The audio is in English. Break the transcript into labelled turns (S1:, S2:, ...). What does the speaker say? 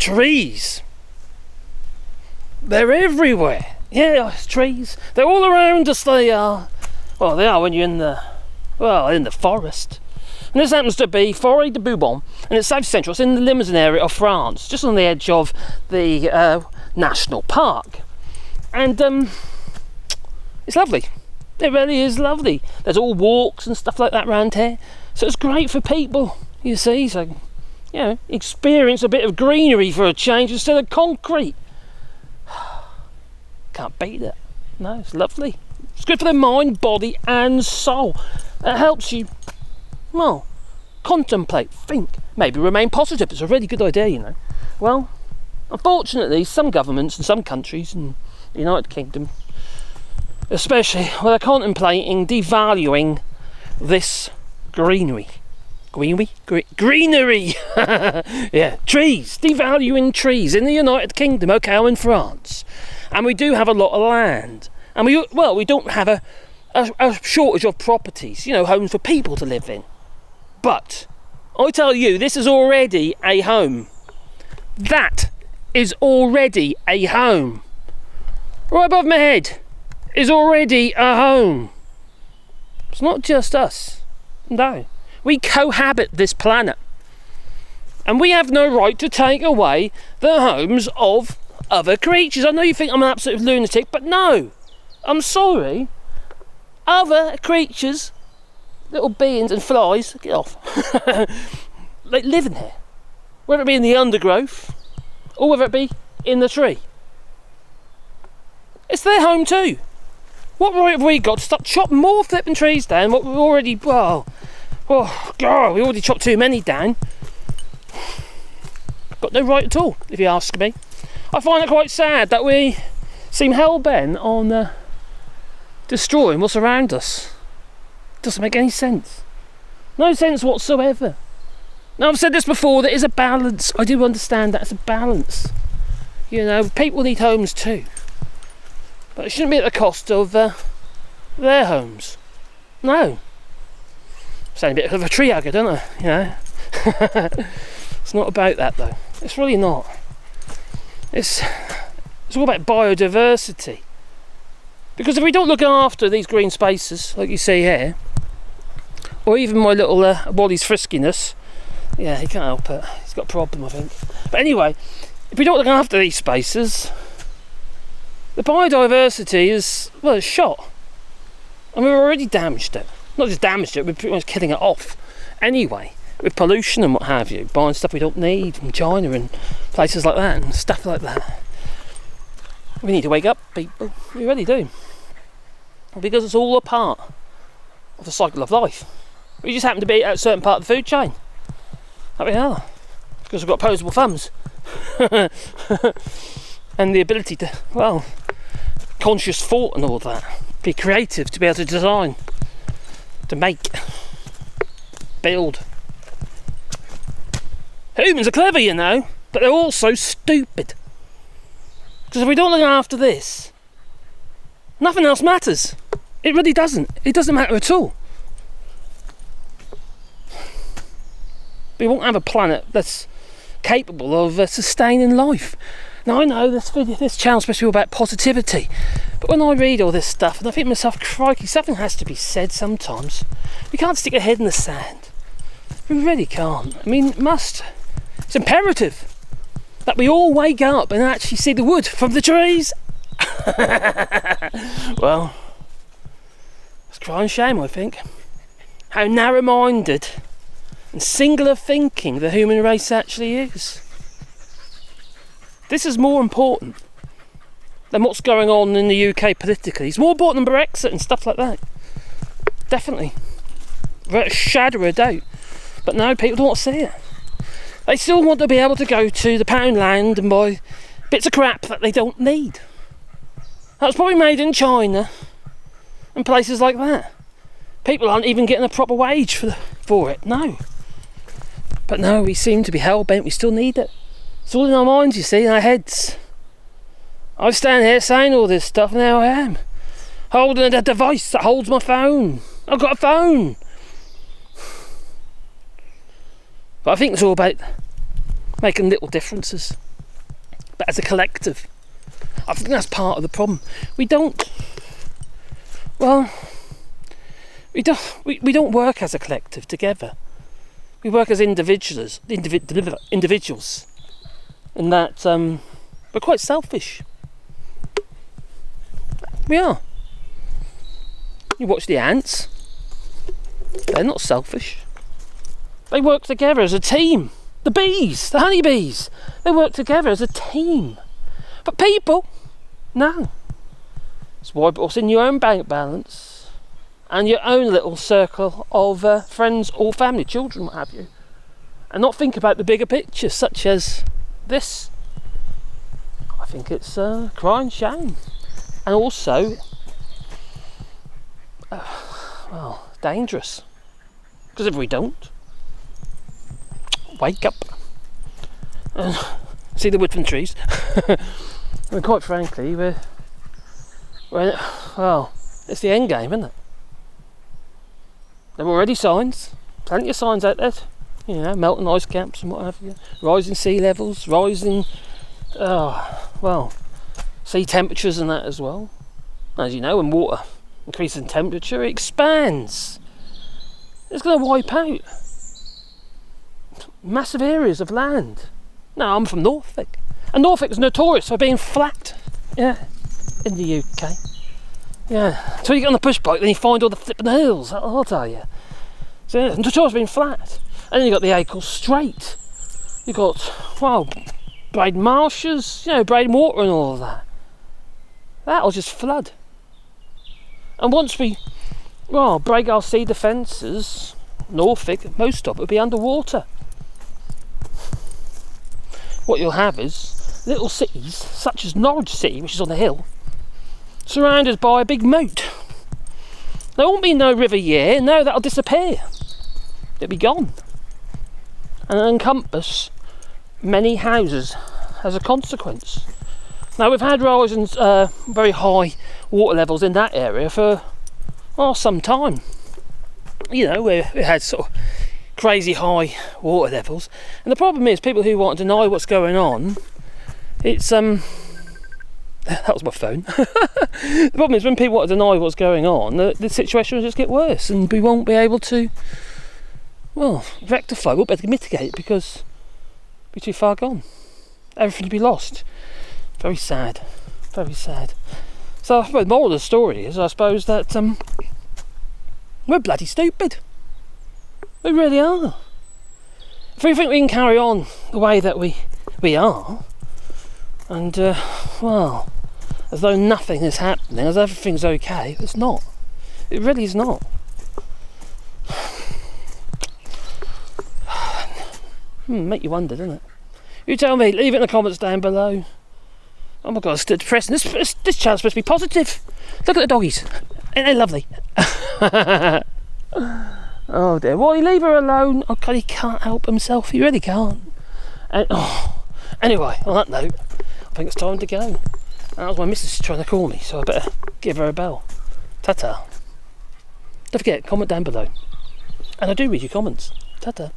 S1: trees. They're everywhere. Yeah, trees. They're all around us, they are. Well, they are when you're in the forest. And this happens to be Forêt de Bourbon, and it's south central. It's in the Limousin area of France, just on the edge of the national park. And it's lovely. It really is lovely. There's all walks and stuff like that around here. So it's great for people, you see. So, you know, experience a bit of greenery for a change instead of concrete. Can't beat it. No, it's lovely. It's good for the mind, body and soul. It helps you, well, contemplate, think, maybe remain positive. It's a really good idea, you know. Well, unfortunately, some governments in some countries, in the United Kingdom especially, well, they're contemplating devaluing this greenery. Greenery! Yeah, trees. Devaluing trees in the United Kingdom. Okay, I'm in France. And we do have a lot of land. And we don't have a shortage of properties, you know, homes for people to live in. But I tell you, this is already a home. That is already a home. Right above my head is already a home. It's not just us. No. We cohabit this planet. And we have no right to take away the homes of other creatures. I know you think I'm an absolute lunatic, but no. I'm sorry. Other creatures, little beings and flies, get off. They live in here. Whether it be in the undergrowth or whether it be in the tree. It's their home too. What right have we got to stop chopping more flipping trees down? What we've already, oh God, we already chopped too many down. Got no right at all, if you ask me. I find it quite sad that we seem hell-bent on destroying what's around us. Doesn't make any sense. No sense whatsoever. Now, I've said this before, there is a balance. I do understand that it's a balance. You know, people need homes too. But it shouldn't be at the cost of their homes. No. Sound a bit of a tree hugger, don't I? You know? It's not about that though. It's really not. It's all about biodiversity. Because if we don't look after these green spaces, like you see here, or even my little Wally's friskiness, yeah, he can't help it. He's got a problem, I think. But anyway, if we don't look after these spaces, the biodiversity is, well, it's shot. And we've already damaged it. Not just damaged it, we're pretty much killing it off. Anyway, with pollution and what have you, buying stuff we don't need from China and places like that and stuff like that. We need to wake up, people. We really do. Because it's all a part of the cycle of life. We just happen to be at a certain part of the food chain. That we are. Because we've got opposable thumbs. And the ability to, well, conscious thought and all that. Be creative, to be able to design, to make, build. Humans are clever, you know, but they're also stupid. Because if we don't look after this, nothing else matters. It really doesn't. It doesn't matter at all. We won't have a planet that's capable of sustaining life. Now, I know this channel's supposed to be all about positivity, but when I read all this stuff, and I think to myself, crikey, something has to be said sometimes. We can't stick our head in the sand. We really can't. I mean, it must. It's imperative that we all wake up and actually see the wood from the trees. Well, it's a crying shame, I think, how narrow-minded and singular thinking the human race actually is. This is more important than what's going on in the UK politically. It's more important than Brexit and stuff like that. Definitely. Without a shadow of a doubt. But no, people don't want to see it. They still want to be able to go to the Poundland and buy bits of crap that they don't need. That was probably made in China and places like that. People aren't even getting a proper wage for it. No. But no, we seem to be hell-bent. We still need it. It's all in our minds, you see, in our heads. I stand here saying all this stuff, and there I am, holding a device that holds my phone. I've got a phone. But I think it's all about making little differences. as a collective. I think that's part of the problem. We don't work as a collective together. We work as individuals, in that we're quite selfish. We are. You watch the ants. They're not selfish. They work together as a team. The bees, the honeybees, they work together as a team. But people, no. It's what's in your own bank balance and your own little circle of friends or family, children, what have you. And not think about the bigger picture, such as this. I think it's a crying shame. And also, dangerous. Because if we don't, wake up and see the wood from the trees. And quite frankly, it's the end game, isn't it? There are already signs, plenty of signs out there. You know, melting ice caps and what have you, rising sea levels, rising, sea temperatures and that as well. As you know, when water increases in temperature, it expands. It's going to wipe out massive areas of land. Now, I'm from Norfolk, and Norfolk is notorious for being flat. Yeah, in the UK. Yeah, until you get on the push bike, then you find all the flipping hills. I'll tell you. So yeah, notorious for being flat. And then you got the Acle Strait. You got Braden marshes, Braden water and all of that. That'll just flood. And once we break our sea defences, Norfolk, most of it will be underwater. What you'll have is little cities, such as Norwich City, which is on the hill, surrounded by a big moat. There won't be no River Yare, no, that'll disappear. It'll be gone. And encompass many houses as a consequence. Now, we've had rising very high water levels in that area for some time. We had sort of crazy high water levels, and the problem is people who want to deny what's going on. It's that was my phone. The problem is when people want to deny what's going on, the situation will just get worse, and we won't be able to rectify. We'll be able to mitigate it because we're too far gone. Everything will be lost. Very sad. Very sad. So the moral of the story is, I suppose, that we're bloody stupid. We really are. If we think we can carry on the way that we are, and as though nothing is happening, as everything's okay, it's not. It really is not. Make you wonder, doesn't it? You tell me. Leave it in the comments down below. Oh my God, it's depressing. This channel's supposed to be positive. Look at the doggies. Ain't they lovely? Oh dear. Why leave her alone? Oh God, he can't help himself. He really can't. Anyway, on that note, I think it's time to go. And that was my missus trying to call me, so I better give her a bell. Ta-ta. Don't forget, comment down below. And I do read your comments. Ta-ta.